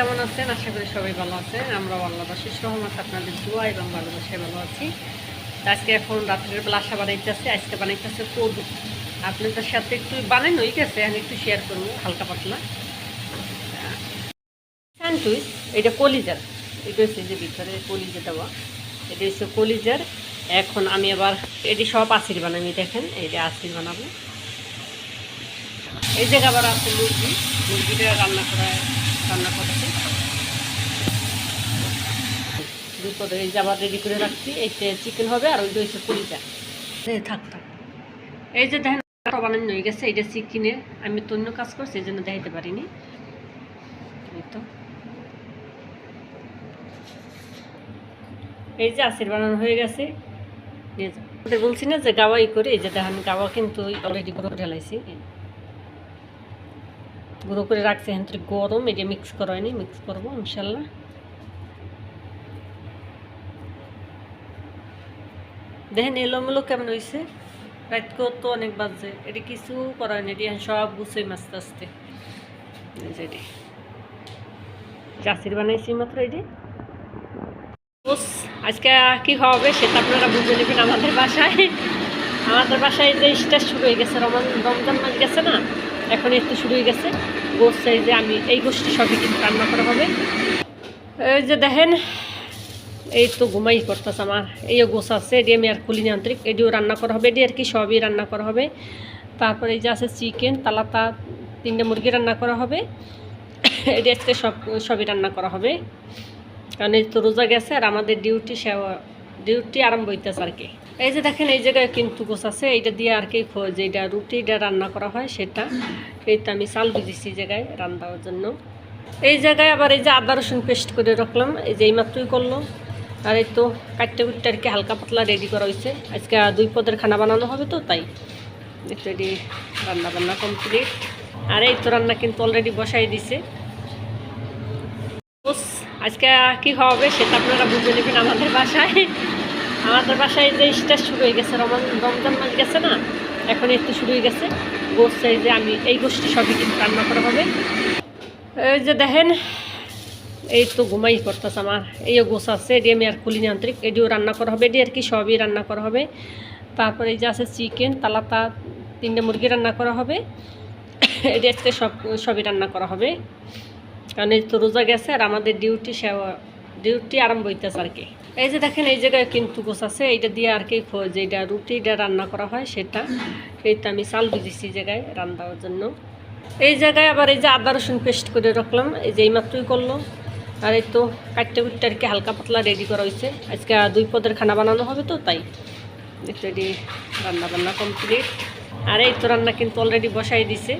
কেমন আছেন? আশা করি সবাই ভালো আছেন। আমরা আল্লাহর অশেষ রহমত আপনাদের দোয়া এবং ভালোবাসায় ভালো আছি। আজকে এখন রাত্রের বেলা আশা বানাইতেছে, আজকে বানাইতেছে কদু। আপনাদের সাথে একটু বানাই নই গেছে, আমি একটু শেয়ার করবো হালকা পাতলা স্যান্ডউইচ। এটা কলিজার, এটা হচ্ছে যে ভিতরে কলিজা দেওয়া, এটা হচ্ছে কলিজার। এখন আমি আবার এটি সব আসির বানাবি, দেখেন এইটা আসির বানাবো। এই জায়গা আবার আছে মুরগিটা রান্না করতে দুই পদে এই যে আবার রেডি করে রাখছি। এইটা চিকেন হবে আর ওইটা হচ্ছে কলিজা। থাক এই যে দেখেন বানানো হয়ে গেছে, এটা চিকেনের। আমি তো অন্য কাজ করছি, এই জন্য দেখাইতে পারিনি। এই যে আসির বানানো হয়ে গেছে। বলছি না যে গাওয়াই করে, এই যে দেখেন গাওয়া কিন্তু অলরেডি গুঁড়ো ঢেলাইছি, গুঁড়ো করে রাখছি। এখন তো গরম, এটা মিক্স করা হয়নি, মিক্স করবো ইনশাল্লাহ। দেখেন এলোমেলো কেমন হয়েছে, রাত তো অনেক বাজে, এটা কিছু করা হয়নি, এটি সব গুছোই মাছতে আসতে। চাষির বানাইছি মাত্র। এটি আজকে কি খাওয়াবে সেটা আপনারা বুঝে নেবেন। আমাদের বাসায় যে স্টার শুরু হয়ে গেছে, রমজান মাস গেছে না, এখন একটু শুরু হয়ে গেছে গোস। এই যে আমি এই গোষ্ঠী সবই কিন্তু রান্না করা হবে। এই যে দেখেন এই তো ঘুমাই করতেছে আমার, এইও গোস আছে, এটি আমি আর খুলিনি আন্তরিক, এটিও রান্না করা হবে, এটি আর কি সবই রান্না করা হবে। তারপরে এই যে আছে চিকেন, তালাতা 3টে মুরগি রান্না করা হবে। এটি আজকে সবই রান্না করা হবে, কারণ এই তো রোজা গেছে আর আমাদের ডিউটি আরম্ভ হইতেছে আর কি। এই যে দেখেন এই জায়গায় কিন্তু গোছ আছে, এইটা দিয়ে আর কি যেটা রুটিটা রান্না করা হয় সেটা। এই তো আমি চাল ভিজেছি এই জায়গায় রান্নার জন্য। এই জায়গায় আবার এই যে আদা রসুন পেস্ট করে রাখলাম, এই যে এইমাত্রই করলো। আর এই তো কাটতে কুটতে আর কি হালকা পাতলা রেডি করা হয়েছে। আজকে 2 পদের খানা বানানো হবে, তো তাই রেডি রান্না কমপ্লিট। আর এই তো রান্না কিন্তু অলরেডি বসাই দিছে। আজকে কি খাওয়াবে সেটা আপনারা বুঝে নেবেন। আমাদের বাসায় যে স্টার শুরু হয়ে গেছে, রমজান মাস গেছে না, এখন একটু শুরু হয়ে গেছে গোস। এই যে আমি এই গোষ্ঠী সবই কিন্তু রান্না করা হবে। এই যে দেখেন এই তো ঘুমাই করতেছে আমার, এইও গোস আছে, এটি আমি আর খুলিনি আন্তরিক, এটিও রান্না করা হবে, এটি আর কি সবই রান্না করা হবে। তারপরে এই যে আছে চিকেন, তালাতা 3টে মুরগি রান্না করা হবে। এটি আজকে সবই রান্না করা হবে, কারণ এই তো রোজা গেছে আর আমাদের ডিউটি আরম্ভ হইতেছে আর কি। এই যে দেখেন এই জায়গায় কিন্তু গোছ আছে, এইটা দিয়ে আর কি যেটা রুটিটা রান্না করা হয় সেটা। এই তো আমি চাল ভিজেছি এই জায়গায় রান্নার জন্য। এই জায়গায় আবার এই যে আদা রসুন পেস্ট করে রাখলাম, এই যে এইমাত্রই করলো। আর এই তো কাটতে কুটতে আর কি হালকা পাতলা রেডি করা হয়েছে। আজকে 2 পদের খানা বানানো হবে, তো তাই রেডি রান্না কমপ্লিট। আর এই তো রান্না কিন্তু অলরেডি বসাই দিছে।